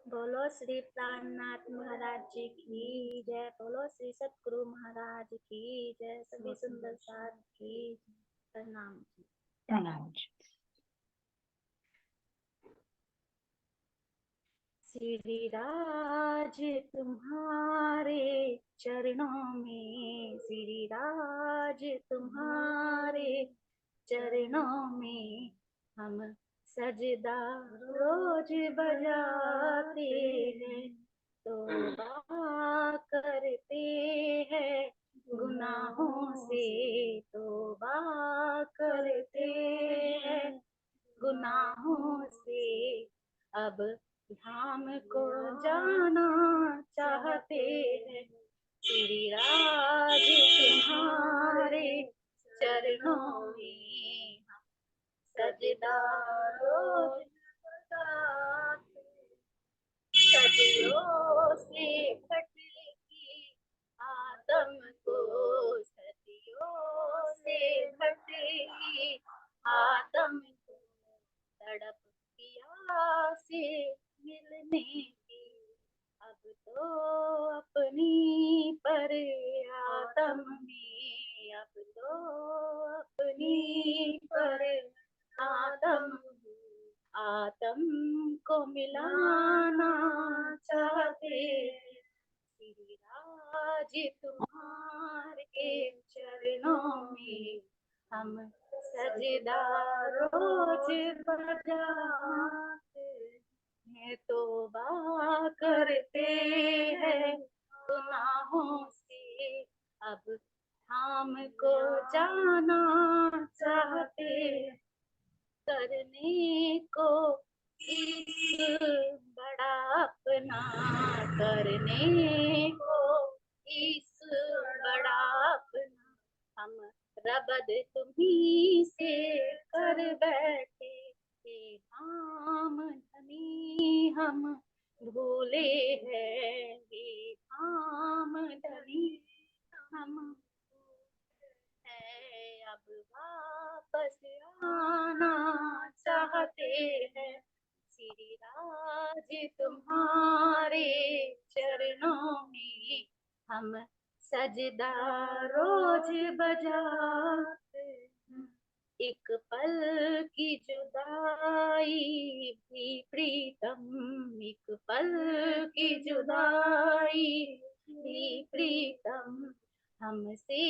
बोलो श्री प्राणनाथ महाराज जी की जय। बोलो श्री सतगुरु महाराज की जय। सभी सुंदर साथ की प्रणाम जी। प्रणाम जी। श्री राज तुम्हारे चरणों में, श्री राज तुम्हारे चरणों में हम सजदा रोज बजाते हैं, तौबा करते हैं गुनाहों से, तौबा करते हैं गुनाहों से। अब धाम को जाना चाहते हैं, श्री राज तुम्हारे चरणों में हम सजदा रोज लगाते। सदियों से भटकी आदम को, सदियों से भटकी आदम को तड़प प्यासे मिलने की। अब तो अपनी पर आदम में, अब तो अपनी पर आदम आदम को मिलाना चाहते हैं, श्री राज तुम्हारे चरणों में हम सजदा रोज बजाते हैं, तौबा करते हैं गुनाहों से। अब धाम को जाना चाहते हैं, करने को इस बड़ा अपना, करने को इस बड़ा अपना हम रबद तुम्ही से कर बैठे। ये धाम धनी हम भूले हैं, ये धाम धनी हम है, अब वापस आना चाहते हैं, श्री राज तुम्हारे चरणों में हम सजदा रोज बजाते हैं। एक पल की जुदाई भी प्रीतम, एक पल की जुदाई भी प्रीतम हमसे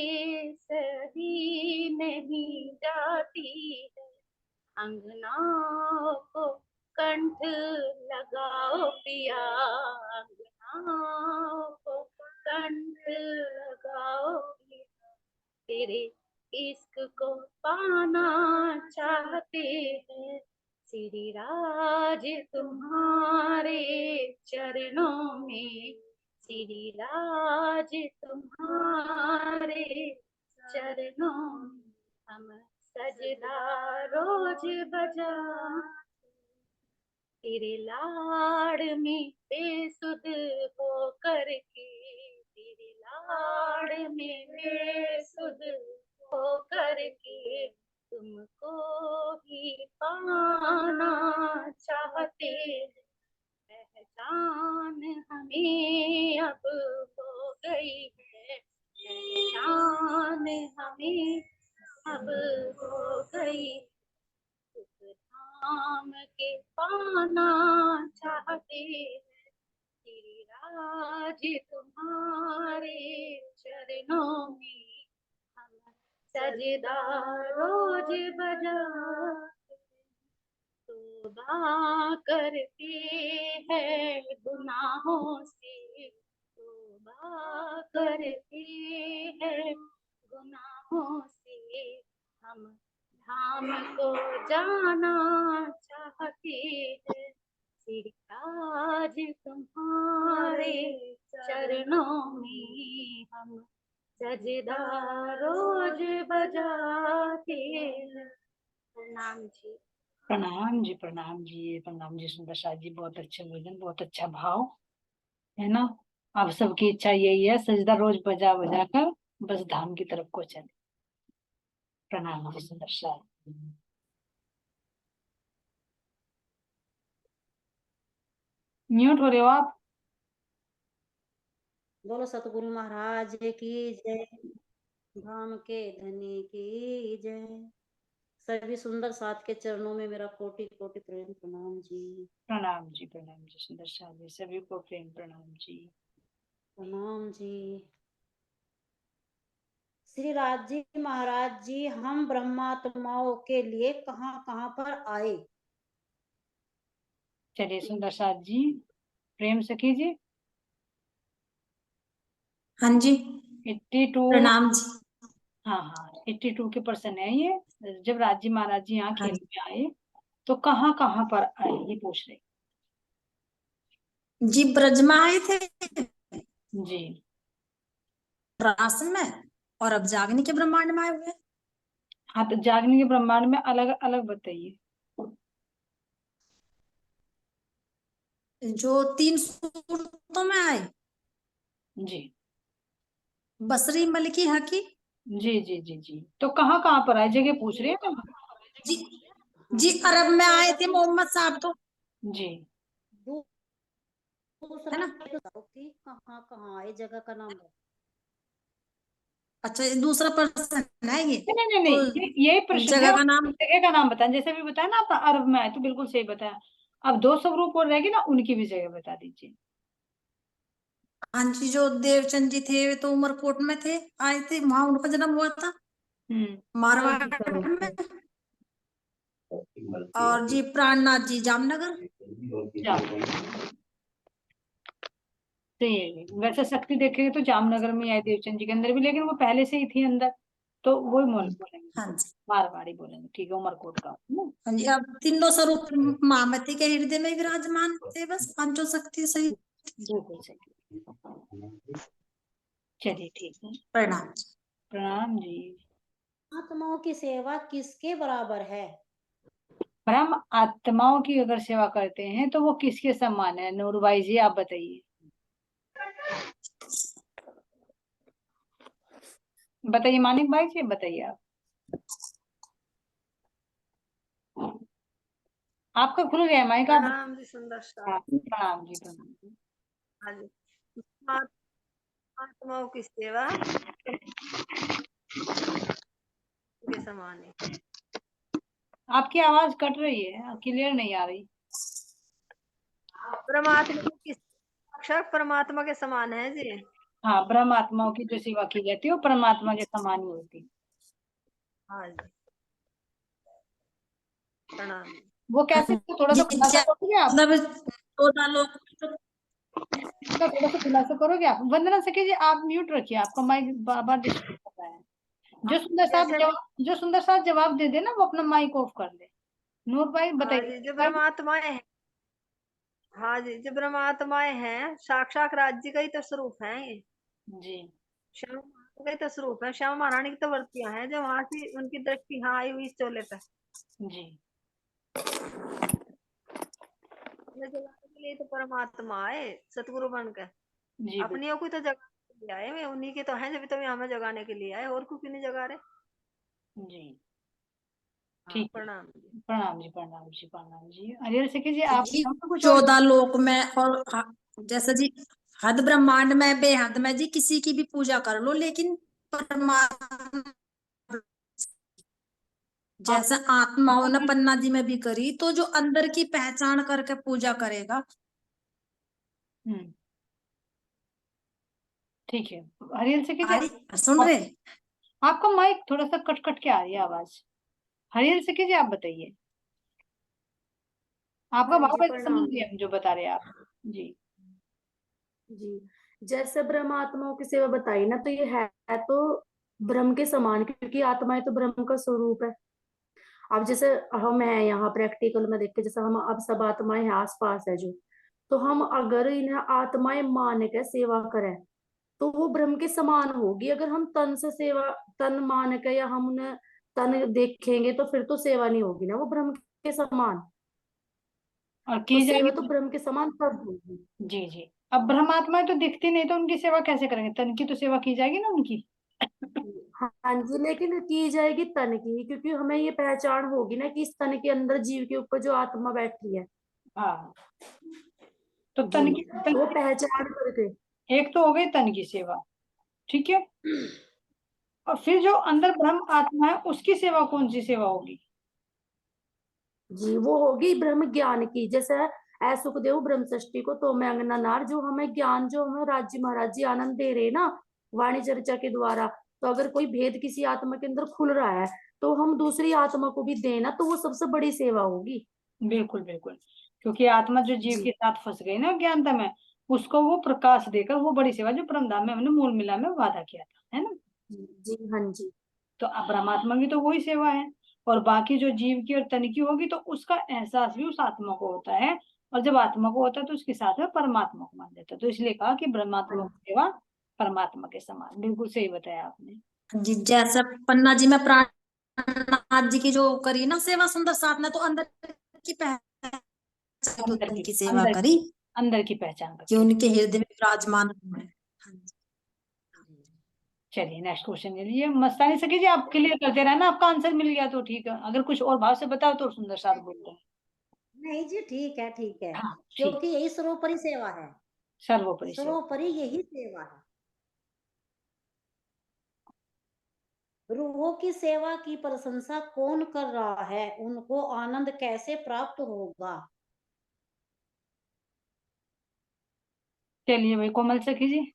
सही नहीं जाती है। अंगनाओं को कंठ लगाओ पिया, अंगनाओं को कंठ लगाओ पिया, तेरे इश्क को पाना चाहते हैं, श्री राज तुम्हारे चरणों में, श्री राज तुम्हारे चरणों में हम सजदा रोज बजा। तेरे लाड़ में बेसुध हो करके, तेरे लाड़ में बेसुध हो करके तुमको ही पाना चाहते हैं। पहचान हमें अब हो गई है, पहचान हमें अब हो गई, धाम के पाना चाहते हैं, श्री राज तुम्हारे चरणों में हम सजदा रोज बजाते, तौबा करते हैं गुनाहों से, तौबा करते हैं गुनाहों से। हम धाम को जाना चाहते हैं, श्री राज तुम्हारे चरणों में हम सजदा रोज बजाते हैं। प्रणाम जी। प्रणाम जी, प्रणाम जी, प्रणाम जी। सुंदर साथ जी, बहुत अच्छे भजन, बहुत अच्छा भाव है ना। आप सबकी इच्छा यही है, सजदा रोज बजा बजा कर बस धाम की तरफ को चले। प्रणाम जी सुंदर साथ। म्यूट हो रहे हो आप। बोलो सतगुरु महाराज की जय, धाम के धनी की जय। सभी सुंदर साथ के चरणों में मेरा कोटि कोटि प्रेम प्रणाम जी। प्रणाम जी सुंदर साथ जी, सभी को प्रेम प्रणाम जी। प्रणाम जी। श्री राज जी महाराज जी, हम ब्रह्मात्माओं के लिए कहाँ कहाँ पर आए? चलिए सुंदर साथ जी प्रेम से कीजिए। हाँ जी 82। प्रणाम जी। हाँ 82 के पर्सन है ये। जब राजी महाराज जी यहाँ हाँ खेल में आए तो कहाँ कहाँ पर आए ये पूछ रहे। जी ब्रज में आए थे, जी रासन में, और अब जागने के ब्रह्मांड में आए हुए। हाँ, तो जागने के ब्रह्मांड में अलग अलग बताइए। जो 3 सूरतों में आए, जी बसरी, मलकी, हकी। जी तो कहाँ कहाँ पर आए जगह पूछ रहे हैं ना। जी जी अरब में आए थे मोहम्मद साहब तो, जी दूसरा है ना। कि कहाँ कहाँ आए, जगह का नाम है। अच्छा ये दूसरा पर्सन है ये, नहीं तो यही प्रश्न है। जगह का नाम। जगह का नाम बताएं, जैसे भी बताया ना आप अरब में आए तो बिल्कुल सही बताया। अब 2 स्वरूप और रहेगी ना, उनकी भी जगह बता दीजिए। हाँ जी, जो देवचंद जी थे तो उमरकोट में थे, आए थे, वहां उनका जन्म हुआ था मारवाड़ में। और जी प्राणनाथ जी जामनगर। सही है। वैसे शक्ति देखेंगे तो जामनगर में आए देवचंद जी के अंदर भी, लेकिन वो पहले से ही थी अंदर, तो वही बोलेंगे, हाँ जी मारवाड़ी बोलेंगे। ठीक है, उमरकोट का है ना? हाँ जी। अब तीनों स्वरूप महामती के हृदय में विराजमान थे, बस पांचों शक्ति सही। बिल्कुल सही। चलिए ठीक है, प्रणाम। प्रणाम जी। आत्माओं की सेवा किसके बराबर है? ब्रह्म आत्माओं की अगर सेवा करते हैं तो वो किसके समान है? नूरबाई जी आप बताइए। बताइए मानिक भाई जी, बताइए आप। आपका खुल गया माइक, आप। प्रणाम जी सुंदर हाँ, साथ। प्रणाम जी प्रणाम जी। हाँ जी। आत्माओं की सेवा के समान है। आपकी आवाज कट रही है, क्लियर नहीं आ रही। परमात्मा की साक्षात परमात्मा के समान है जी। हाँ, ब्रह्म आत्माओं की जो सेवा की जाती है वो परमात्मा के समान ही होती है। हाँ जी प्रणाम जी। वो कैसे, थोड़ा सा खुलासा करोगे आप? मतलब 14 लोग इसका थोड़ा सा खुलासा करोगे आप? वंदना सखी जी आप म्यूट रखिए, आपका माइक बार बार डिस्टर्ब कर रहा है। जैसे जो सुंदर साहब जवाब दे दे ना, वो अपना माइक ऑफ कर दे। नूर भाई हाँ बताइए। जी, जो परमात्माएं हैं, हाँ जी, जो परमात्माएं हैं साक्षात राज्य का ही तो स्वरूप है ये। जी श्याम महारानी का ही तो स्वरूप है। श्याम महारानी की तो वृत्तियां हैं जो वहां से उनकी दृष्टि यहाँ आई हुई इस चोले पे। जी ये जगाने के लिए तो परमात्मा आए सतगुरु बनकर। जी अपनियों को तो जगाने के लिए आए, वे उन्हीं के तो हैं जब तो वे हमें जगाने के लिए आए, और को क्यों नहीं जगा रहे। जी हाँ ठीक है। प्रणाम जी। प्रणाम जी प्रणाम जी प्रणाम जी। अरे सखी जी आप जी हमको कुछ और। 14 लोक में, और जैसे जी हद ब्रह्मांड में बेहद में जी किसी की भी पूजा कर लो, लेकिन परमात्मा आप जैसे आत्माओं ने पन्ना जी में भी करी, तो जो अंदर की पहचान करके पूजा करेगा। हम्म ठीक है। हरियल सखी जी सुन रहे? आपका माइक थोड़ा सा कट कट के आ रही है आवाज। हरियल सखी जी आप बताइए। आपका हाँ भाव जी वैसे समझ प्रणाम लिया हम जो बता रहे हैं आप। जी जी। जैसे ब्रह्म आत्माओं की सेवा बताई ना, तो ये है तो ब्रह्म के समान, क्योंकि आत्माएं तो ब्रह्म का स्वरूप है। अब जैसे हम है यहाँ प्रैक्टिकल में देख के, जैसे हम अब सब आत्माएं हैं आस पास है जो, तो हम अगर इन्हें आत्माएं मान के सेवा करें तो वो ब्रह्म के समान होगी। अगर हम तन से सेवा, तन मान के, या हम उन्हें तन देखेंगे तो फिर तो सेवा नहीं होगी ना वो ब्रह्म के समान। और तो की सेवा तो जाएगी। ब्रह्म के समान तब होगी। जी अब ब्रह्मात्माएं तो दिखती नहीं, तो उनकी सेवा कैसे करेंगे? तन की तो सेवा की जाएगी ना उनकी। हाँ जी, लेकिन की जाएगी तन की, क्योंकि हमें ये पहचान होगी ना कि इस तन के अंदर जीव के ऊपर जो आत्मा बैठी है। हाँ तो तन की वो पहचान करके। एक तो हो गई तन की सेवा, ठीक है। और फिर जो अंदर ब्रह्म आत्मा है उसकी सेवा कौन सी सेवा होगी? जी वो होगी ब्रह्म ज्ञान की। जैसे ऐ सुखदेव ब्रह्म षष्ठी को तो मैं अंगना नार, जो हमें ज्ञान, जो हमें राज्य महाराज जी आनंद दे रहे हैं ना वाणी चर्चा के द्वारा। तो अगर कोई भेद किसी आत्मा के अंदर खुल रहा है तो हम दूसरी आत्मा को भी देना, तो वो सबसे बड़ी सेवा होगी। बिल्कुल बिल्कुल, क्योंकि आत्मा जो जीव जी के साथ फंस गई ना ज्ञानता में, उसको वो प्रकाश देकर वो बड़ी सेवा जो परमधाम में हमने मूल मिला में वादा किया था, है ना। जी हाँ जी। तो अब परमात्मा की तो वही सेवा है। और बाकी जो जीव की और तन की होगी तो उसका एहसास भी उस आत्मा को होता है। और जब आत्मा को होता है तो उसके साथ में परमात्मा को मान लेता है। तो इसलिए कहा कि ब्रह्मात्मा की सेवा परमात्मा के समान। बिल्कुल सही बताया आपने। जी जैसे पन्ना जी में प्राणनाथ जी की जो करी ना सेवा सुंदर साथ में, तो अंदर की पहचान अंदर की उनकी सेवा अंदर करी अंदर की पहचान कि करके। उनके हृदय में विराजमान है। हाँ जी। चलिए नेक्स्ट क्वेश्चन ले लीजिए। मस्तानी सखी जी आप क्लियर करते रहना, आपका आंसर मिल गया तो ठीक है, अगर कुछ और भाव से बताओ तो सुंदर साथ बोलते हैं। नहीं जी, ठीक है ठीक है, हाँ ठीक। क्योंकि यही सर्वोपरि सेवा है। सर्वोपरि सेवा। सर्वोपरि यही सेवा है। रूहों की सेवा की प्रशंसा कौन कर रहा है, उनको आनंद कैसे प्राप्त होगा? चलिए भाई कोमल सखी जी।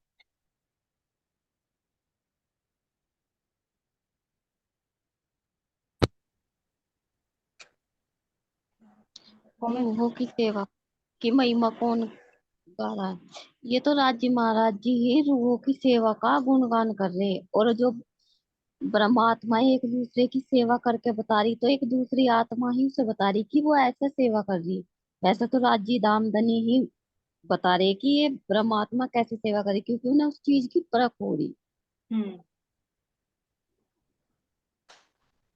कोमल। रूहों की सेवा की महिमा कौन गा रहा है? ये तो राज्य महाराज जी ही रूहों की सेवा का गुणगान कर रहे हैं। और जो ब्रह्मात्मा एक दूसरे की सेवा करके बता रही, तो एक दूसरी आत्मा ही उसे बता रही कि वो ऐसे सेवा कर रही है। वैसे तो राज्य दामदनी ही बता रहे कि ये ब्रह्मात्मा कैसे सेवा करे, क्योंकि उन्हें उस चीज की परख हो रही। हम्म।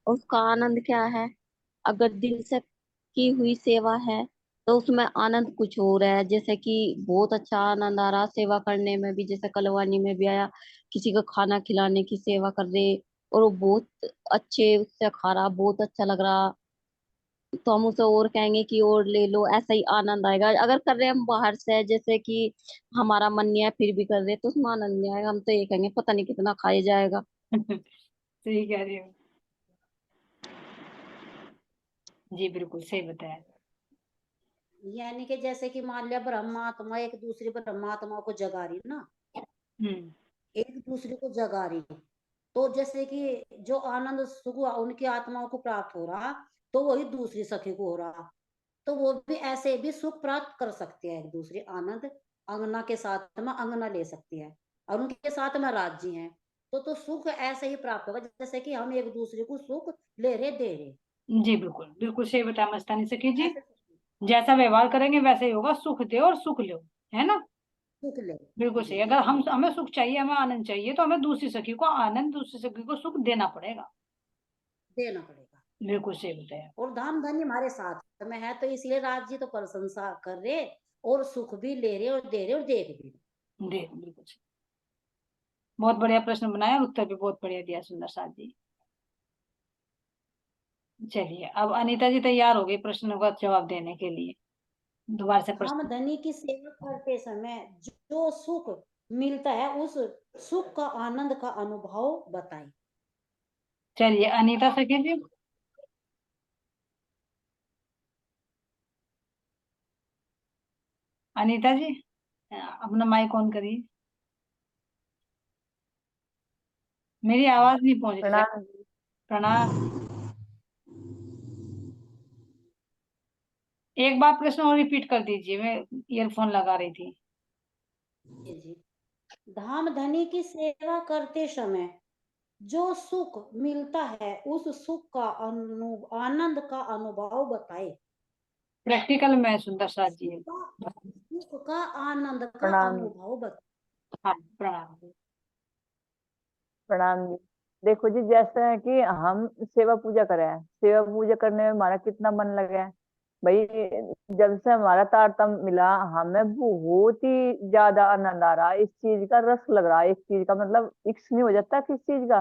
और उसका आनंद क्या है? अगर दिल से की हुई सेवा है तो उसमें आनंद कुछ और है। जैसे कि बहुत अच्छा आनंद आ रहा सेवा करने में भी, जैसे कलवानी में भी आया, किसी को खाना खिलाने की सेवा कर रहे और वो बहुत अच्छे उससे खा रहा, बहुत अच्छा लग रहा, तो हम उसे और कहेंगे कि और ले लो, ऐसा ही आनंद आएगा। अगर कर रहे हैं हम बाहर से, जैसे कि हमारा मन नहीं है फिर भी कर रहे हैं, तो उसमें आनंद नहीं आएगा। हम तो ये कहेंगे पता नहीं कितना खाया जाएगा। सही कह रही हो जी, बिल्कुल सही बताया। यानी कि जैसे कि मान लिया ब्रह्मात्मा एक दूसरी ब्रह्मात्मा को जगा रही ना, हम्म। एक दूसरे को जगा रही, तो जैसे कि जो आनंद सुख उनकी आत्माओं को प्राप्त हो रहा, तो वही दूसरी सखी को हो रहा, तो वो भी ऐसे भी सुख प्राप्त कर सकते हैं। एक दूसरे आनंद अंगना के साथ में अंगना ले सकती है, और उनके साथ में राज्य हैं, तो सुख ऐसे ही प्राप्त होगा जैसे कि हम एक दूसरे को सुख ले रहे दे रहे। जी बिल्कुल बिल्कुल सही बताया मस्तानी सखी जी। ऐसे जैसा व्यवहार करेंगे वैसे ही होगा, सुख दे और सुख लो, है ना। सुख ले। बिल्कुल जी सही। अगर हम हमें सुख चाहिए, हमें आनंद चाहिए, तो हमें दूसरी सखी को आनंद, दूसरी सखी को सुख देना पड़ेगा। देना पड़ेगा। बिल्कुल सही बताया। और धाम धन्य हमारे साथ में है, तो इसलिए राज जी तो प्रशंसा कर रहे और सुख भी ले रहे और दे रहे और देख भी रहे। दे बिल्कुल सही। बहुत बढ़िया प्रश्न बनाया और उत्तर भी बहुत बढ़िया दिया सुंदर साथ जी। चलिए अब अनीता जी तैयार हो गई प्रश्नों का जवाब देने के लिए। दोबारा से धाम प्रश्न। धनी की सेवा करते समय जो सुख मिलता है, उस सुख का आनंद का अनुभव बताएं। चलिए अनीता सखी जी। अनीता जी अपना माइक ऑन करिए। मेरी आवाज नहीं पहुंच रही है। प्रणाम। प्रणाम। एक बार प्रश्न और रिपीट कर दीजिए, मैं ईयरफोन लगा रही थी। जी, धाम धनी की सेवा करते समय जो सुख मिलता है, उस सुख का आनंद का अनुभव बताए। प्रैक्टिकल में सुंदर साथ जी। सुख का आनंद का प्रणाम। अनुभव बताए। हाँ प्रणाम। प्रणाम जी। देखो जी, जैसा है कि हम सेवा पूजा कर रहे हैं, सेवा पूजा करने में हमारा कितना मन लगा है भाई। जब से हमारा तारतम्य मिला, हमें बहुत ही ज्यादा आनंद आ रहा है, इस चीज का रस लग रहा है, इस चीज का मतलब इक्स नहीं हो जाता किस चीज का।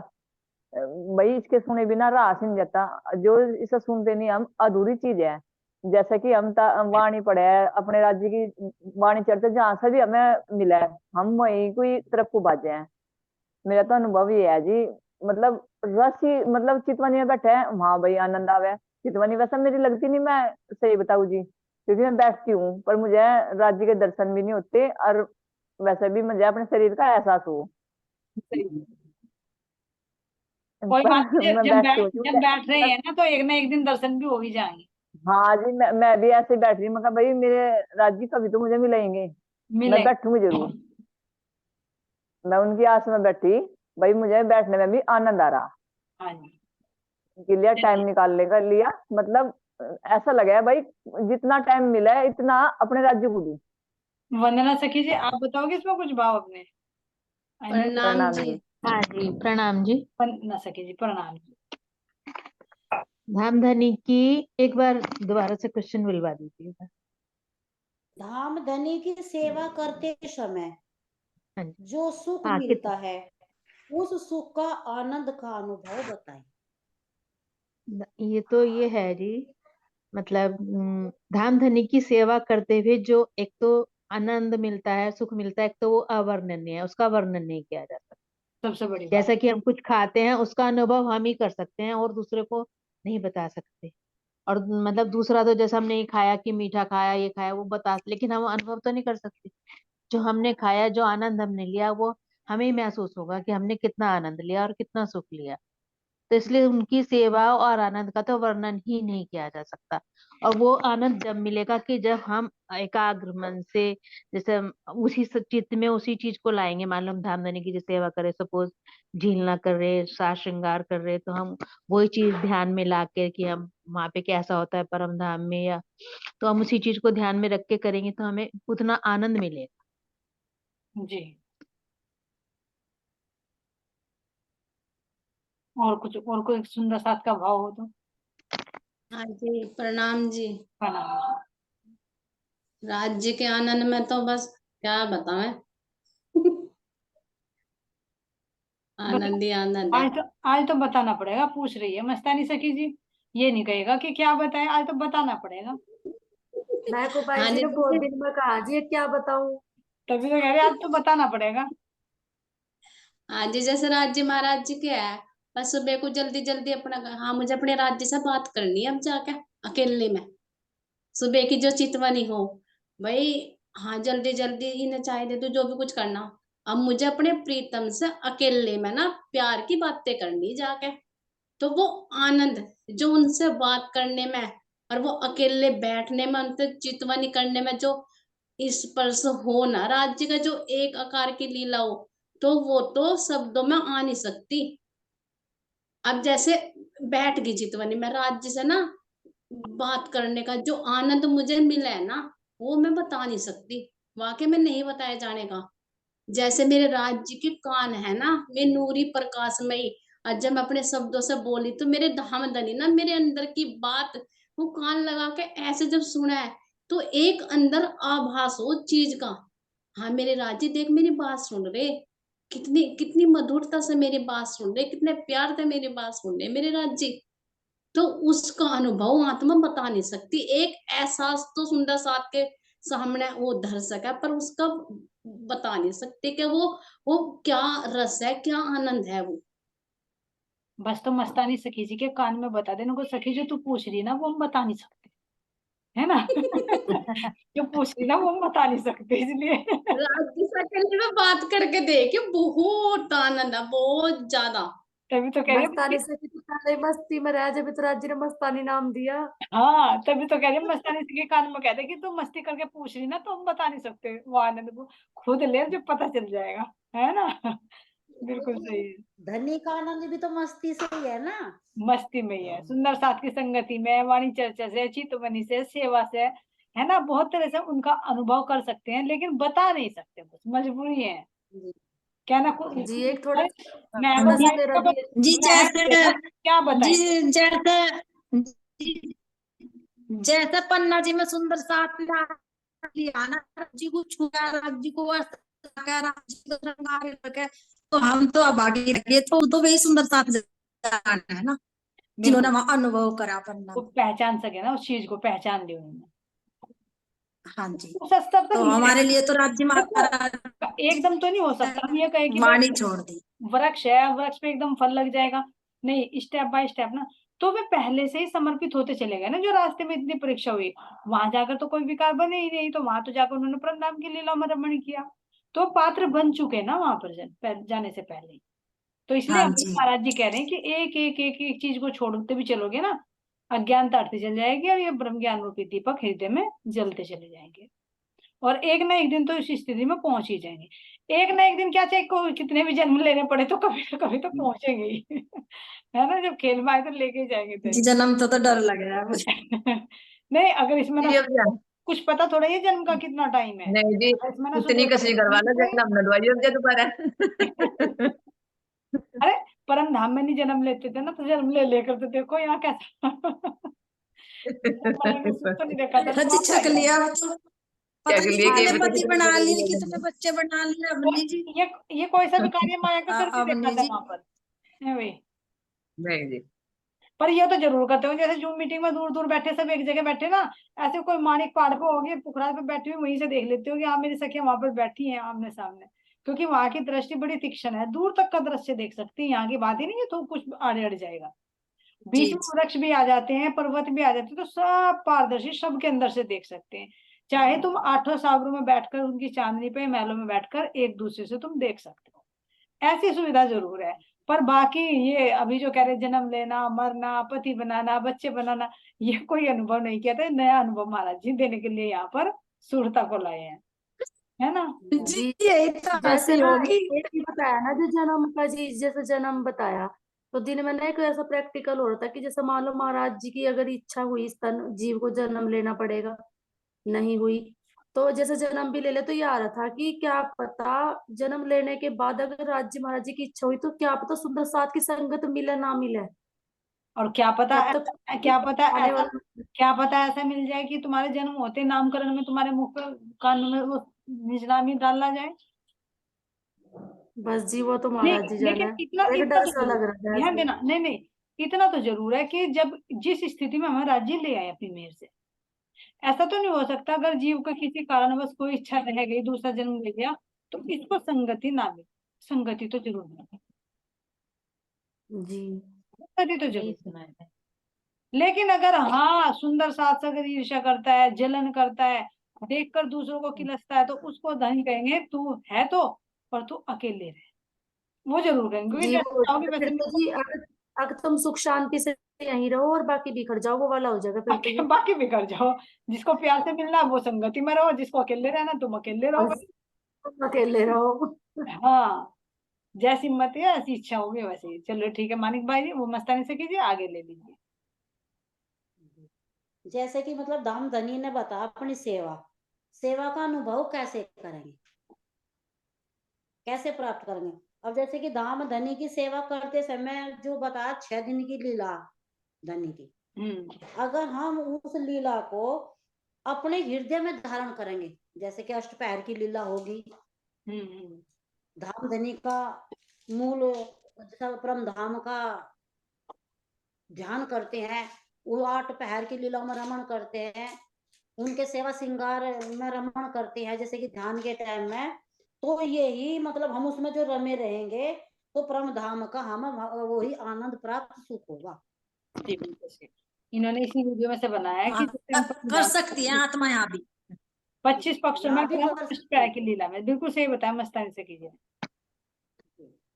भाई इसके सुने बिना रास नहीं जाता, जो इसे सुनते नहीं हम, अधूरी चीज है। जैसे कि हम वाणी पढ़े है, अपने राज्य की वाणी चर्चा जहाँ से भी हमें मिला है, हम वहीं कोई तरफ को बाजे हैं। मेरा तो अनुभव ये है जी, मतलब रस ही, मतलब चितवनी में बैठे हैं वहां भाई आनंद आवे। चितवनी वैसे मेरी लगती नहीं, मैं सही बताऊं जी, क्योंकि मैं बैठती हूँ, पर मुझे राज्य के दर्शन भी नहीं होते, और वैसे भी मुझे अपने शरीर का एहसास हो। कोई बात पर नहीं, मैं बैठती हूँ जब बैठ रहे हैं ना तो एक ना एक दिन दर्शन भी हो ही जाएंगे। हाँ जी, मैं भी ऐसे बैठ रही, मैं कहा भाई मेरे राज्य कभी तो मुझे मिलेंगे, मैं मिले। बैठूंगी जरूर। मैं उनकी आस में बैठी, भाई मुझे बैठने में भी आनंद आ रहा। हाँ जी। के लिए टाइम चलिए, निकालने का लिया, मतलब ऐसा लगा है भाई, जितना टाइम मिला है इतना अपने राज्य को दूं। वंदना सखी जी, आप बताओगे इसमें कुछ भाव अपने? प्रणाम प्रणाम जी। जी। हाँ जी, प्रणाम जी। वंदना सखी जी, प्रणाम जी। धाम धनी की एक बार दोबारा से क्वेश्चन बुलवा दीजिएगा। धाम धनी की सेवा करते समय हाँ जी। जो सुख हाँ, मिलता है, उस सुख का आनंद का अनुभव बताएं। ये तो ये है जी, मतलब धाम धनी की सेवा करते हुए जो एक तो आनंद मिलता है, सुख मिलता है, एक तो वो अवर्णनीय है, उसका वर्णन नहीं किया जा सकता। सबसे बड़ी बात। जैसा कि हम कुछ खाते हैं उसका अनुभव हम ही कर सकते हैं और दूसरे को नहीं बता सकते। और मतलब दूसरा तो जैसे हमने ये खाया कि मीठा खाया, ये खाया, वो बता, लेकिन हम अनुभव तो नहीं कर सकते। जो हमने खाया, जो आनंद हमने लिया, वो हमें ही महसूस होगा कि हमने कितना आनंद लिया और कितना सुख लिया। तो इसलिए उनकी सेवा और आनंद का तो वर्णन ही नहीं किया जा सकता। और वो आनंद जब मिलेगा कि जब हम एकाग्र मन से, जैसे हम उसी चित्त में उसी चीज को लाएंगे। मान लो हम धामधनी की जो सेवा करें, सपोज झीलना कर रहे, साज श्रृंगार कर रहे, तो हम वही चीज ध्यान में ला के कि हम वहां पे कैसा होता है परम धाम में, या तो हम उसी चीज को ध्यान में रख के करेंगे तो हमें उतना आनंद मिलेगा। जी। और कुछ, और कोई सुंदर साथ का भाव हो तो? हाँ जी, प्रणाम जी। प्रणाम। राज्य के आनंद में तो बस क्या बताएं। आनंद ही आनंद है। आज तो बताना पड़ेगा, पूछ रही है मस्तानी सखी जी, ये नहीं कहेगा कि क्या बताएं, आज तो बताना पड़ेगा। मैं को भाई हाँ जी जी, ने बहुत दिन में कहा जी, ये क्या बताऊं। तभी तो कह रहे आज तो बताना पड़ेगा। हाँ जी, जैसे राज्य महाराज जी के है, बस सुबह को जल्दी जल्दी अपना, हाँ मुझे अपने राज्य से बात करनी है अब जाके अकेले में, सुबह की जो चितवनी हो भाई। हाँ जल्दी जल्दी इन्हें चाय दे दो, जो भी कुछ करना। अब मुझे अपने प्रीतम से अकेले में ना प्यार की बातें करनी जाके। तो वो आनंद जो उनसे बात करने में और वो अकेले बैठने में, उनसे चितवनी करने में जो स्पर्श हो ना राज्य का, जो एक आकार की लीला हो, तो वो तो शब्दों में आ नहीं सकती। अब जैसे बैठ गई चितवनी में राज्य से ना बात करने का जो आनंद मुझे मिला है ना, वो मैं बता नहीं सकती, वाकई में नहीं बताया जाने का। जैसे मेरे राज्य के कान है ना, मैं नूरी प्रकाश में ही, और जब मैं अपने शब्दों से बोली तो मेरे धामधनी ना मेरे अंदर की बात वो कान लगा के ऐसे जब सुना है, तो एक अंदर आभास हो चीज का। हाँ मेरे राज्य देख मेरी बात सुन रहे, कितनी कितनी मधुरता से मेरी बात सुन रहे, कितने प्यार से मेरी बात सुन रहे मेरे राज्य। तो उसका अनुभव आत्मा बता नहीं सकती। एक एहसास तो सुंदर साथ के सामने वो धर सका, पर उसका बता नहीं सकते कि वो क्या रस है, क्या आनंद है वो। बस तो मस्तानी सखी जी के कान में बता देना को, सखी जो तू पूछ रही ना वो हम बता नहीं सकते, है ना। जो पूछ रही ना वो हम बता नहीं सकते, इसलिए। राज्य सेकंड में बात करके देखे, बहुत आनंद है, बहुत ज्यादा। तभी तो कह रही मस्तानी हूँ। से कि तू पहले मस्ती में रह, जब तो राज्य ने मस्तानी नाम दिया। हाँ, तभी तो कह रही हूँ मस्तानी सखी के कान में कहते कि तू मस्ती करके पूछ रही ना तो हम बता नहीं सकते वो आनंद को, खुद ले जो पता चल जाएगा, है ना। बिल्कुल सही है। धनी का आनंद भी तो मस्ती से ही है ना। मस्ती में ही है, सुंदर साथ की संगति में, वाणी चर्चा से, चितवनी से, सेवा से, है ना, बहुत तरह से उनका अनुभव कर सकते हैं, लेकिन बता नहीं सकते, बस मजबूरी है। क्या ना जी एक थोड़ा मैं थोड़ा सा मेरा मैं भी जी जैसे क्या बताएं। जी जैसे पन्ना जी में सुंदर साथ लिया ना, जी को छुआ, राज जी को राज जी को श्रृंगार करके, तो हम तो अब आगे लगे, तो वही सुंदर साथ जाना है ना। जिन्होंने वहां अनुभव करा अपना। वो पहचान सके ना, उस चीज को पहचान ली उन्होंने। हाँ जी, उस स्तर तक तो ले हमारे आए। लिए तो राज्य माता देखो एकदम तो नहीं हो सकता हम ये कहें कि वाणी भाई छोड़ दी। वृक्ष है, वृक्ष पे एकदम फल लग जाएगा, नहीं, स्टेप बाय स्टेप ना। तो वे पहले से ही समर्पित होते चले गए ना, जो रास्ते में इतनी परीक्षा हुई, वहां जाकर तो कोई विकार बने ही नहीं, तो वहां तो जाकर उन्होंने परमधाम की लीला में रमण किया, तो पात्र बन चुके ना वहां पर जाने से पहले। तो इसलिए हाँ अभी जी, महाराज जी कह रहे हैं कि एक एक एक एक चीज को छोड़ते भी चलोगे ना, अज्ञानता हटती चल जाएगी और ये ब्रह्म ज्ञान रूपी दीपक हृदय में जलते चले जाएंगे, और एक ना एक दिन तो इस स्थिति में पहुंच ही जाएंगे। एक ना एक दिन क्या, चाहे कितने भी जन्म लेने पड़े तो कभी तो पहुंचेंगे ही है ना, जब खेल में आए तो लेके ही जाएंगे जी जन्म तो डर लग रहा है मुझे। नहीं, अगर इसमें ना जी अब जान कुछ पता थोड़ा ये जन्म का कितना टाइम है, नहीं जी, अगर इसमें ना इतनी कसरी करवा लो जन्म न दवाई अब दोबारा। अरे परम धाम में नहीं जन्म लेते थे ना, तो जन्म ले लेकर तो देखो यहाँ कैसा मरने में सुख तो नहीं देखा था, जी छक लिया वो तो, पता क्या नहीं लिए कि कितने बता पति कितनी बना लिए, कसरी कितने बच्चे बना लिए अवनी जी। ये कोई सा भी कार्य माया का करके देखा अवनी था जी वहां पर, है भाई। नहीं जी, पर ये तो जरूर करते हो, जैसे जूम मीटिंग में दूर दूर बैठे सब एक जगह बैठे ना, ऐसे कोई माणिक पहाड़ पे होगी, पुखराज पे बैठी हुई, वहीं से देख लेते हो कि हाँ मेरी सखियां वहां पर बैठी हैं आमने सामने, क्योंकि वहां की दृष्टि बड़ी तीक्ष्ण है, दूर तक का दृश्य देख सकती है, यहाँ की बात ही नहीं है तो कुछ आड़े अड़ जाएगा। बीच जी में वृक्ष भी आ जाते हैं, पर्वत भी आ जाते हैं, तो सब पारदर्शी सबके अंदर से देख सकते हैं, चाहे तुम आठों सागरों में बैठकर, उनकी चांदनी पे महलों में बैठकर एक दूसरे से तुम देख सकते हो, ऐसी सुविधा जरूर है। पर बाकी ये अभी जो कह रहे जन्म लेना, मरना, पति बनाना, बच्चे बनाना, ये कोई अनुभव नहीं किया था, नया अनुभव महाराज जी देने के लिए यहाँ पर सुरता को लाए हैं, है ना। जी, जी यही तो जैसे हंसी ना होगी। एक ही बताया ना जो जन्म का जी, जैसे जन्म बताया, तो दिन में ना एक ऐसा प्रैक्टिकल हो रहा था कि जैसे मान लो महाराज जी की अगर इच्छा हुई इस तन जीव को जन्म लेना पड़ेगा, नहीं हुई, तो जैसे जन्म भी ले ले, तो ये आ रहा था कि क्या पता जन्म लेने के बाद अगर राज्य महाराज जी की इच्छा हुई तो क्या पता सुंदर साथ की संगत मिले ना मिले, और क्या पता तब तक आने ऐसा, वाला। क्या पता ऐसा मिल जाए कि तुम्हारे जन्म होते नामकरण में तुम्हारे मुख पर, कान में वो निज नाम ही डालना जाए। बस जी वो तो नहीं, महाराज जी जाना लेकिन है, इतना एक इतना डर तो सा लग जरूर रहा है ध्यान ऐसे। देना, नहीं नहीं, इतना तो जरूर है कि जब जिस स्थिति में हमें राज्य ले आए अपनी मेहर से, ऐसा तो नहीं हो सकता अगर जीव का किसी कारणवश कोई इच्छा रह गई, दूसरा जन्म ले गया, तो इसको संगति ना मिले, संगति तो जरूर मिले, जी संगति तो सही जरूर। सुना है। लेकिन अगर हाँ सुंदर साथ से अगर ईर्ष्या करता है, जलन करता है, देखकर दूसरों को किलसता है, तो उसको धन कहेंगे तू है तो, पर तू अकेले रहे, वो जरूर कहेंगे, क्योंकि जी जैसे वो हो चाहोगे जाएगा वैसे फिर तो जी, अगर तुम सुख शांति से यहीं रहो और बाकी बिखर जाओ, वो वाला हो जाएगा फिर तो ये। बाकी बिगड़ जाओ, जिसको प्यार से मिलना है वो संगति में रहो, जिसको अकेले रहना तुम अकेले रहो बस तुम अकेले रहो। भाई। हाँ, जैसी मत है ऐसी इच्छा होगी वैसे ही। चलो ठीक है मानिक भाई जी, वो मस्तानी से कीजिए, आगे ले लीजिए। जैसे कि मतलब दाम धनी ने बताया अपनी सेवा, सेवा का अनुभव कैसे करेंगे, कैसे प्राप्त करेंगे। अब जैसे कि दाम धनी की सेवा करते समय जो बताया 6 दिन की लीला धनी की, अगर हम उस लीला को अपने हृदय में धारण करेंगे, जैसे कि अष्टपहर की लीला होगी, धाम धनी का मूल परम धाम का ध्यान करते हैं, वो 8 पहर की लीला में रमण करते हैं, उनके सेवा श्रृंगार में रमण करते हैं, जैसे कि ध्यान के टाइम में, तो यही मतलब हम उसमें जो रमे रहेंगे तो परम धाम का हम वही आनंद प्राप्त सुख होगा। इन्होंने इसी वीडियो में से बनाया है कि कर सकती है आत्मा यहाँ भी। 25 पक्षों में यहाँ भी कर अष्टपहर की लीला में, बिल्कुल सही बताया, मस्तानी से कीजिए।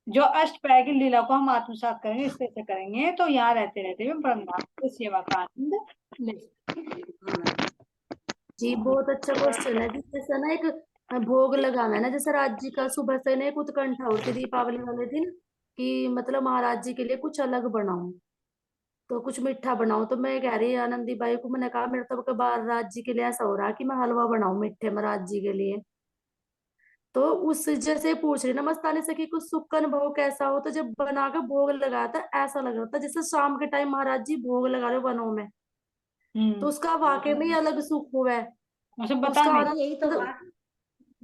जो अष्टपहर की लीला को हम आत्मसात करेंगे, इस तरह से करेंगे, तो यहाँ रहते रहते भी परम धाम की सेवा का आनंद ले सकते। जी बहुत अच्छा क्वेश्चन है जी। जैसे ना एक भोग लगाना है ना, जैसे राज जी का सुबह से ना एक उत्कंठा होती दीपावली वाले दिन कि मतलब महाराज जी के लिए कुछ अलग बनाऊं, तो कुछ मीठा बनाऊं, तो मैं कह रही आनंदी बाई को, मैंने कहा मेरे तो बार राज जी के लिए ऐसा हो रहा है कि मैं हलवा बनाऊं मीठे में राज जी के लिए। तो उस जैसे पूछ रही ना मस्तानी से कि कुछ सुख का अनुभव कैसा हो, तो जब बना के भोग लगाया था ऐसा लग रहा था जैसे शाम के टाइम महाराज जी भोग लगा रहे हो वनों में, तो उसका वाकई में ही अलग सुख हुआ है, मुझे उसका बताने यही तो आनंद। बात,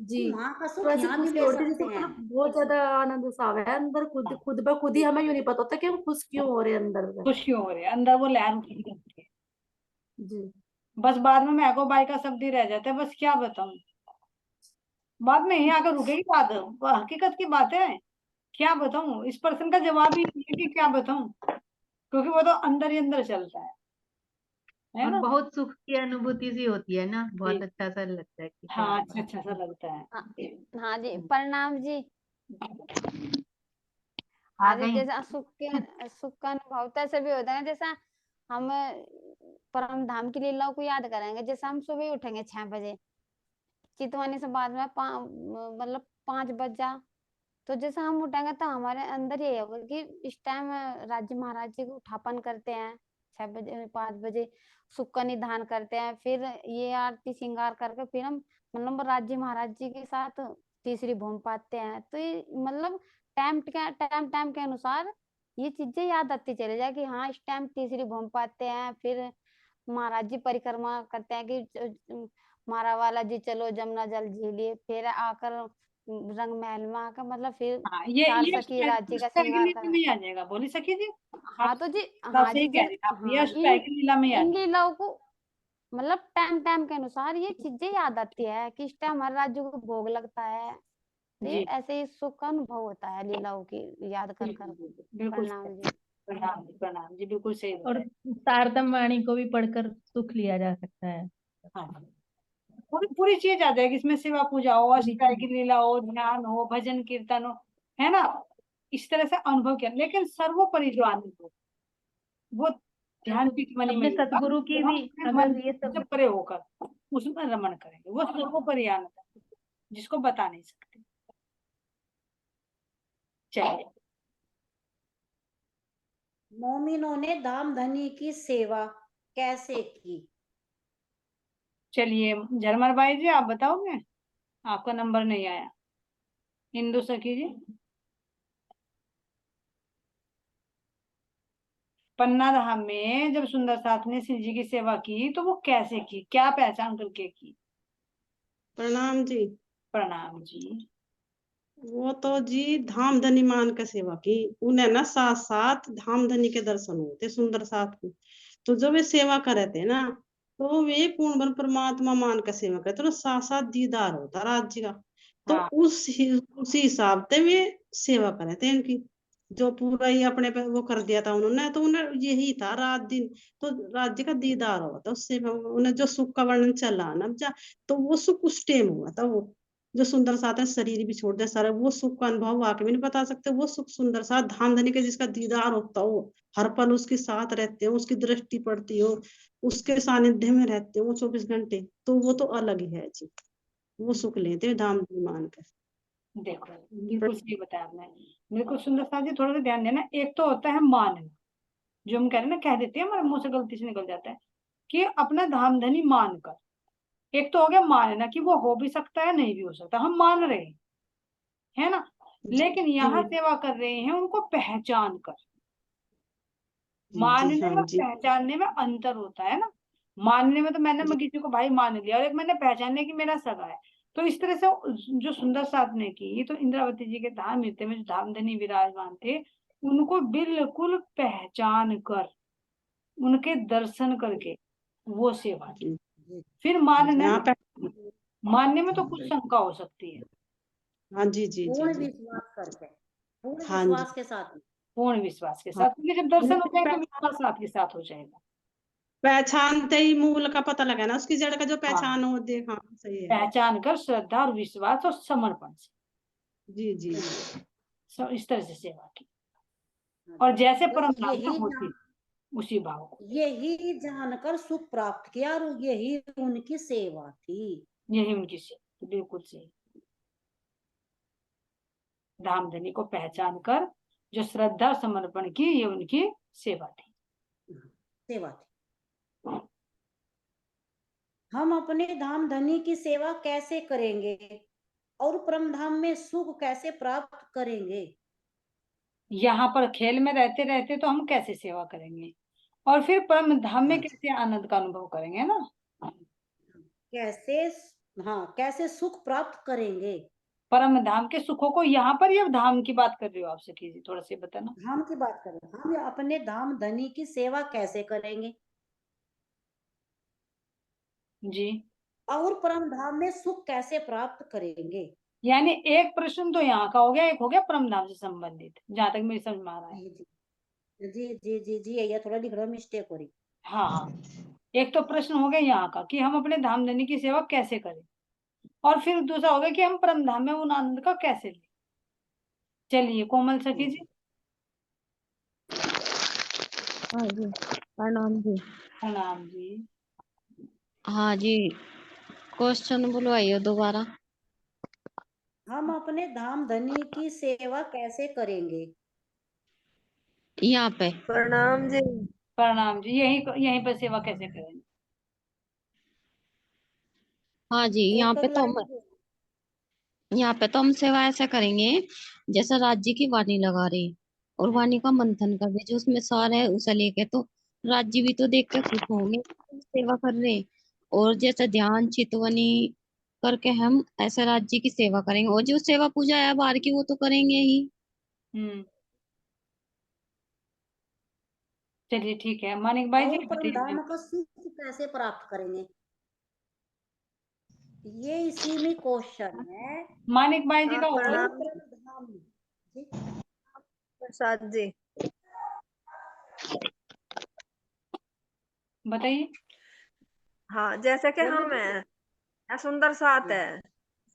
जी माँ का सुख तो ऐसी यहाँ भी खुशी ले होती है सकते जैसे हैं। मतलब बहुत ज्यादा आनंद सा है अंदर, खुद खुद ब खुद ही हमें यूं नहीं पता होता कि हम खुश क्यों हो रहे हैं अंदर से। खुश क्यों हो रही है, अंदर वो लहर उठती रहती है। जी बस बाद में मैको बाई का शब्द ही रह जाता है, बस क्या बताऊं, बाद में यहीं आकर रुकेगी बात, वो हकीकत की बात है। क्या बताऊं, इस पर्सन का जवाब ही नहीं है कि क्या बताऊं, क्योंकि वो तो अंदर ही अंदर चलता है और ना। बहुत सुख की अनुभूति सी होती है ना, बहुत जी अच्छा सा लगता है कि हाँ, क्या अच्छा अच्छा सा लगता है। हाँ हाँ जी, प्रणाम जी। आ हाँ जी, गई। जैसा सुख का अनुभव तो ऐसे भी होता है जैसा हम परम धाम की लीलाओं को याद करेंगे। जैसे हम सुबह ही उठेंगे 6 बजे, चितवानी से बाद में मतलब 5 बज जा, तो जैसे हम उठेंगे तो हमारे अंदर ये होगा कि इस टाइम राज्य महाराज जी को उठापन करते हैं। 6 बजे 5 बजे सुख का निधान करते हैं, फिर ये आरती श्रृंगार करके फिर हम मतलब राज्य महाराज जी के साथ तीसरी भूमि पाते हैं। तो ये मतलब टाइम के अनुसार ये चीजें याद आती चली जाए कि हाँ इस टाइम तीसरी भूमि पाते हैं। फिर महाराज जी परिक्रमा करते हैं कि मारा वाला जी चलो जमुना जल झीलिए, फिर आकर रंग महल में आकर मतलब फिर हाँ, चार ये सखी राज्य का श्रृंगार लीला करा। में ही आ जाएगा, बोली सखी जी। आप हाँ तो जी, आप हाँ सही जी कह रहे हैं, आप ये हाँ अष्टपैगी लीला में ही आ इन जाएगा। लीलाओं को मतलब टाइम के अनुसार ये चीजें याद आती है कि इस टाइम हमारे राज्य को भोग लगता है। तो ये जी ऐसे ही सुख का अनुभव होता है लीलाओं की याद कर कर। बिल्कुल बिल्कुल बिल्कुल प्रणाम सही। जी। प्रणाम जी, बिल्कुल सही और बताया। तारतम वाणी को भी पढ़कर सुख लिया जा सकता है। हाँ, पूरी पूरी चीज आ जाएगी इसमें, सेवा पूजा हो, पूरी अष्टपैगी चीज। की लीला हो, ध्यान हो, भजन कीर्तन हो, है ना। इस तरह से अनुभव किया, लेकिन सर्वोपरि जो आनंद हो वो ध्यान चितवनी में अपने ही होगा, सतगुरु की जब हम भी अपने मन अगर ये से सब परे होकर उसमें रमण करेंगे, वो सर्वोपरि आनंद है जिसको बता नहीं सकते। चलिए, मोमिनों ने धाम धनी की सेवा कैसे की? चलिए झरमर भाई जी आप बताओगे, आपका नंबर नहीं आया। इंदु सखी जी, पन्ना धाम में जब सुंदर साथ ने शिव जी की सेवा की तो वो कैसे की, क्या पहचान करके की? प्रणाम जी। प्रणाम जी। वो तो जी धामधनी मान के सेवा की, उन्हें ना साथ साथ धामधनी के दर्शन होते सुंदर साथ को। तो जब वे सेवा करे थे ना, तो वे पूर्ण ब्रह्म परमात्मा मान के सेवा करते, तो ना साथ साथ दीदार होता राज्य का। तो हाँ उसी हिसाब से वे सेवा करे थे इनकी, जो पूरा ही अपने पे वो कर दिया था उन्होंने, तो उन्हें यही था रात दिन, तो राज्य का दीदार हुआ था उससे। उन्हें जो सुख का वर्णन चला ना तो वो सुख उस टाइम हुआ था। वो जो सुंदर साथ है, शरीर भी छोड़ दे सारा, वो सुख का अनुभव आके भी नहीं बता सकते। वो सुख सुंदर साथ धाम धनी के जिसका दीदार होता हो, हर पल उसके साथ रहते हो, उसकी दृष्टि पड़ती हो, उसके सानिध्य में रहते हो 24 घंटे, तो वो तो अलग ही है जी। वो सुख लेते हैं धाम धनी मान कर। देखो, बिल्कुल सही बताया आपने। बिल्कुल सुंदर साथ जी, थोड़ा सा ध्यान देना। एक तो होता है मानना, जो हम कह रहे हैं ना, कह देते हैं हमारे मुंह से गलती से निकल जाता है कि अपना धामधनी मान कर। एक तो हो गया मानना कि वो हो भी सकता है, नहीं भी हो सकता, हम मान रहे हैं, है ना। लेकिन यहाँ जी सेवा कर रहे हैं उनको पहचान कर। जी जी मानने हाँ में जी पहचानने में अंतर होता है ना। मानने में तो मैं किसी को भाई मान लिया, और एक मैंने पहचानने की मेरा सगा है। तो इस तरह से जो सुंदर साथ ने की, तो इंद्रावती जी के धाम हृदय में जो धामधनी विराजमान थे, उनको बिल्कुल पहचान कर, उनके दर्शन करके वो सेवा की। जी फिर जी, मानने हाँ में, मानने में तो कुछ शंका हो सकती है। हाँ जी जी जी पूर्ण जी विश्वास करके, पूर्ण हाँ जी विश्वास के साथ में। पूर्ण विश्वास के हाँ। साथ, क्योंकि जब दर्शन हो नहीं, जाए तो विश्वास साथ के साथ हो जाएगा। पहचानते ही मूल का पता लगा ना, उसकी जड़ का जो हाँ, पहचान हो देख, हाँ सही है। पहचान कर श्रद्धा और विश्वास और समर्पण से जी जी जी इस तरह से सेवा की, और जैसे बस परम धाम में होती उसी भाव को, यही जानकर सुख प्राप्त किया, और यही उनकी सेवा थी। यही उनकी सेवा, बिल्कुल सही। धामधनी को पहचान कर जो श्रद्धा और समर्पण की, ये उनकी सेवा थी। सेवा थी। हम अपने धाम धनी की सेवा कैसे करेंगे और परम धाम में सुख कैसे प्राप्त करेंगे? यहाँ पर खेल में रहते रहते तो हम कैसे सेवा करेंगे, और फिर परम धाम में हाँ जी, कैसे आनंद का अनुभव करेंगे ना। कैसे हाँ, कैसे सुख प्राप्त करेंगे। परम धाम के सुखों को यहाँ पर या धाम की बात कर रहे हो आप सखी जी, थोड़ा सा बताना। धाम की बात कर रहे हैं, हम अपने धाम धनी की सेवा कैसे करेंगे जी, और परम धाम में सुख कैसे प्राप्त करेंगे। यानी एक प्रश्न तो यहाँ का हो गया, एक हो गया परम धाम से संबंधित, जहां तक मेरी समझ में आ रहा है। जी, ये थोड़ा लिख रहा मिस्टेक हो रही। हाँ हाँ, एक तो प्रश्न हो गया यहाँ का कि हम अपने धाम धनी की सेवा कैसे करें, और फिर दूसरा हो गया कि हम परम धाम में उन आनंद का कैसे लें। चलिए कोमल सखी जी। हाँ जी, प्रणाम जी। प्रणाम जी। हाँ जी, क्वेश्चन बुलवाइयो दोबारा। हम अपने धाम धनी की सेवा कैसे करेंगे। यहाँ पे प्रणाम जी। प्रणाम जी, यही यहीं पर सेवा कैसे करें। हाँ जी, एक एक लाइन यहाँ पे तो हम सेवा ऐसा करेंगे जैसा राज्य की वाणी लगा रहे हैं और वाणी का मंथन कर रहे, जो उसमें सार है उसे लेके, तो राज्य भी तो देख के खुश होंगे सेवा कर रहे हैं। और जैसे ध्यान चितवनी करके हम ऐसे राज्य की सेवा करेंगे, और जो सेवा पूजा है बाहर की वो तो करेंगे ही। चलिए ठीक है, मानिक भाई जी और परम बताइए। धाम का सुख कैसे प्राप्त करेंगे, ये इसी में क्वेश्चन है। मानिक भाई जी हाँ, का और और प्रणाम परम धाम जी, प्रसाद जी। बताइए। हाँ, जैसे कि बोलिए हम बोलिए। है सुंदर साथ जी है,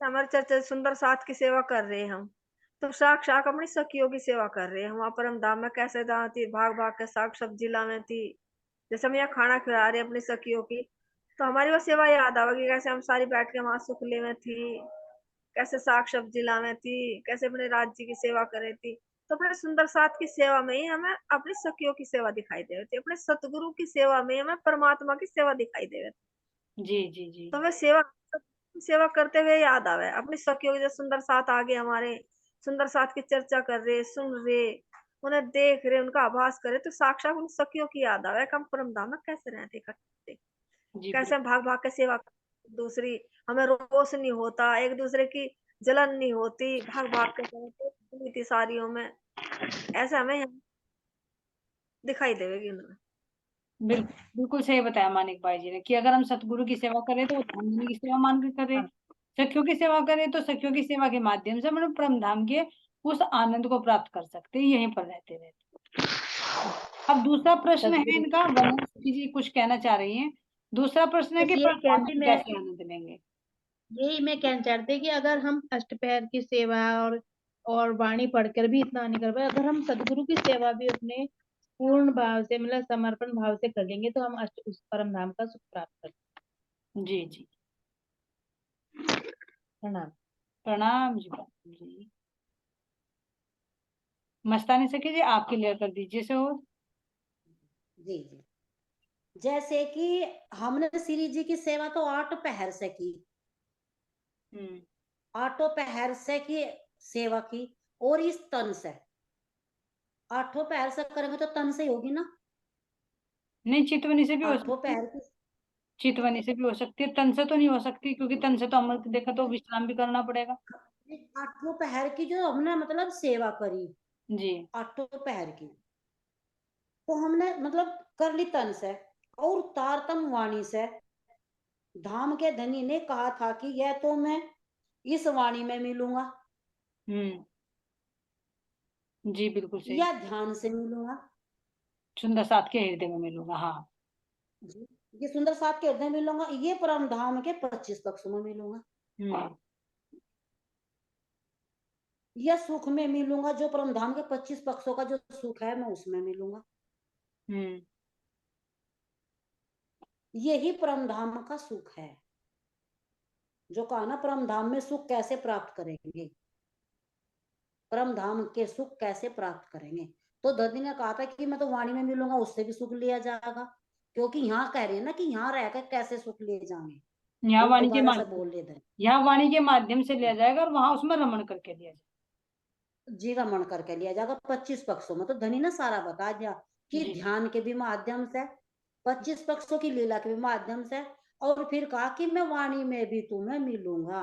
हमारे चर्चा सुंदर साथ की सेवा कर रहे हैं हम, तो साक्षात अपनी सखियों की सेवा कर रहे हैं हम। वहाँ परम धाम में कैसे दाती भाग भाग के साग सब्जी लावे थी, जैसे हम यहाँ खाना खिला रहे हैं अपनी सखियों की, तो हमारी वो सेवा याद आवेगी, कैसे हम सारी बैठ के वहां सुख ले में थी, कैसे साग सब्जी लावे थी, कैसे अपने राज्य की सेवा करे थी। तो अपने सुंदर साथ की सेवा में ही हमें अपनी सखियों की सेवा दिखाई दे रही थी, अपने सतगुरु की सेवा में हमें परमात्मा की सेवा दिखाई दे रही थी। जी जी जी। तो हमें सेवा सेवा करते हुए याद आवे अपनी सखियों के, जो सुंदर साथ आगे हमारे सुंदर साथ की चर्चा कर रहे, सुन रहे, उन्हें देख रहे, उनका आभास करे, तो साक्षात उन सखियों की याद आवे कि हम परम धाम में कैसे रहते इकट्ठे, जी कैसे हम भाग भाग के सेवा करते, दूसरी हमें रोष नहीं होता, एक दूसरे की जलन नहीं होती, भाग भाग के करते थी सारियों में, ऐसे हमें यहाँ दिखाई देगी उन्हें। बिल्कुल बिल्कुल सही बताया मानिक भाई जी ने कि अगर हम सतगुरु की सेवा करें तो वो धाम धनी की सेवा मान कर करें, सखियों की सेवा करें तो सखियों की सेवा के माध्यम से हम लोग परम धाम के उस आनंद को प्राप्त कर सकते हैं, यहीं पर रहते रहते। अब दूसरा प्रश्न है सदगुरु इनका, वंदना सखी जी कुछ कहना चाह रही हैं। दूसरा प्रश्न है बस कि यही परम धाम कहती में मैं, कैसे आनंद लेंगे। यही मैं कहना चाहती कि अगर हम अष्टपहर की सेवा और वाणी पढ़कर भी इतना नहीं कर पाए, अगर हम सदगुरु की सेवा भी अपने पूर्ण भाव से मतलब समर्पण भाव से कर लेंगे तो हम अष्ट उस परम धाम का सुख प्राप्त कर। जी जी। प्रणाम। प्रणाम जी, प्रणाम जी। मस्तानी सखी जी आप क्लियर कर दीजिए से हो। जी जी, जैसे कि हमने श्री जी की सेवा तो 8 पहर से की, 8 पहर से की सेवा की, और इस तन से 8 पहर से करेंगे तो तन से ही होगी ना। नहीं, चितवनी से भी हो 8 सकती है, पहर की चितवनी से भी हो सकती है, तन से तो नहीं हो सकती क्योंकि तन से तो अमृत देखा तो विश्राम भी करना पड़ेगा। 8 पहर की जो हमने मतलब सेवा करी, जी 8 पहर की, तो हमने मतलब कर ली तन से, और तारतम वाणी से। धाम के धनी ने कहा था कि यह तो मैं इस वाणी में मिलूंगा जी बिल्कुल सही। या ध्यान से मिलूंगा, सुंदर साथ के हृदय में मिलूंगा, हाँ। ये सुंदर साथ के हृदय में मिलूंगा, ये परम धाम के 25 पक्षों में मिलूंगा, या सुख में मिलूंगा, जो परम धाम के 25 पक्षों का जो सुख है मैं उसमें मिलूंगा। यही परम धाम का सुख है, जो कहा ना परम धाम में सुख कैसे प्राप्त करेंगे, परम धाम के सुख कैसे प्राप्त करेंगे। तो दधी ने कहा था कि मैं तो वाणी में मिलूंगा, उससे भी सुख लिया जाएगा, क्योंकि यहाँ कह रहे हैं ना कि यहाँ रहकर कैसे सुख लिए जाएंगे। यहाँ वाणी के दोबारा से माध्यम, बोल ले दे, यहाँ वाणी के माध्यम से लिया जाएगा और वहां उसमें रमण करके लिया जाएगा। जी रमण करके लिया जाएगा 25 पक्षों में। तो धनी ने सारा बता दिया कि ध्यान के भी माध्यम से, 25 पक्षों की लीला के भी माध्यम से, और फिर कहा कि मैं वाणी में भी तुम्हें मिलूंगा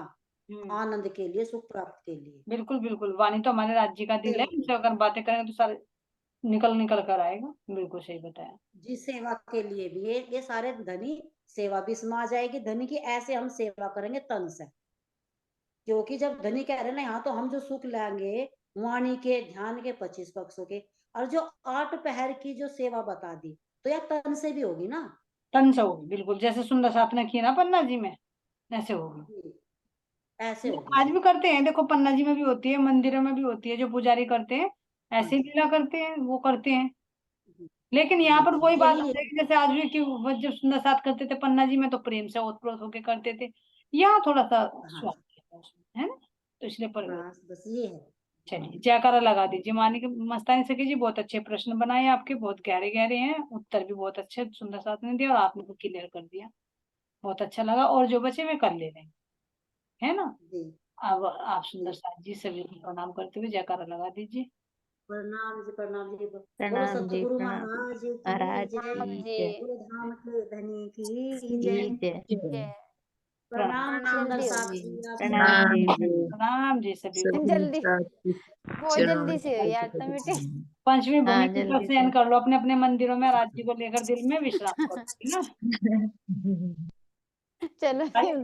आनंद के लिए, सुख प्राप्त के लिए। बिल्कुल बिल्कुल, वाणी तो हमारे राज्य का दिल है, बिल्कुल। उनसे अगर बातें करेंगे तो सारे निकल कर आएगा। बिल्कुल सही बताया। जी, सेवा के लिए भी ये सारे धनी सेवा भी इसमें आ जाएगी। धनी की ऐसे हम सेवा करेंगे तन से, क्योंकि जब धनी कह रहे हैं ना यहाँ तो हम जो सुख लेंगे वाणी के, ध्यान के, 25 पक्षों के, और जो 8 पहर की जो सेवा बता दी तो यह तन से भी होगी ना। तन से होगी, बिल्कुल जैसे सुंदर साथ ने किया ना पन्ना जी में, ऐसे होगी। जी, ऐसे होगी आज जी। भी करते हैं, देखो पन्ना जी में भी होती है, मंदिरों में भी होती है, जो पुजारी करते हैं हाँ ऐसे जी, लीला करते हैं, वो करते हैं। जी, लेकिन यहाँ जी, पर वही जी, बात यही हो जाएगी जैसे आज भी कि वो जब सुंदर साथ करते थे पन्ना जी में तो प्रेम से ओतप्रोत होके करते थे, यहाँ थोड़ा सा हाँ स्वाद है उसमें, है ना, तो इसलिए पर। बस बस ये है। चलिए जयकारा लगा दीजिए। मानी के मस्तानी सखी जी, बहुत अच्छे प्रश्न बनाए आपके, बहुत गहरे गहरे हैं, उत्तर भी बहुत अच्छे सुंदर साथ ने दिया और आपने को क्लियर कर दिया, बहुत अच्छा लगा। और जो बचे वे कर ले रहे हैं, है ना। जी अब आप सुंदर जी, साथ जी सभी को प्रणाम करते हुए जयकारा लगा दीजिए। प्रणाम जी, प्रणाम जी। बोलो प्रणाम जी, सतगुरु प्रणाम महाराज की महाराज जय, राम की जी जय। पूरे धाम के धनी की की जय। जय। जय। प्रणाम प्रणाम सुंदर जी साक्षी आपको। प्रणाम जी। प्रणाम जी सभी को। जल्दी, बहुत जल्दी से हुई यार तो मीटिंग। पंचमी हाँ भूमि के ऊपर जल्दी शयन से। कर लो अपने अपने मंदिरों में, राज्य को लेकर दिल में विश्राम करो, है ना। चलो फिर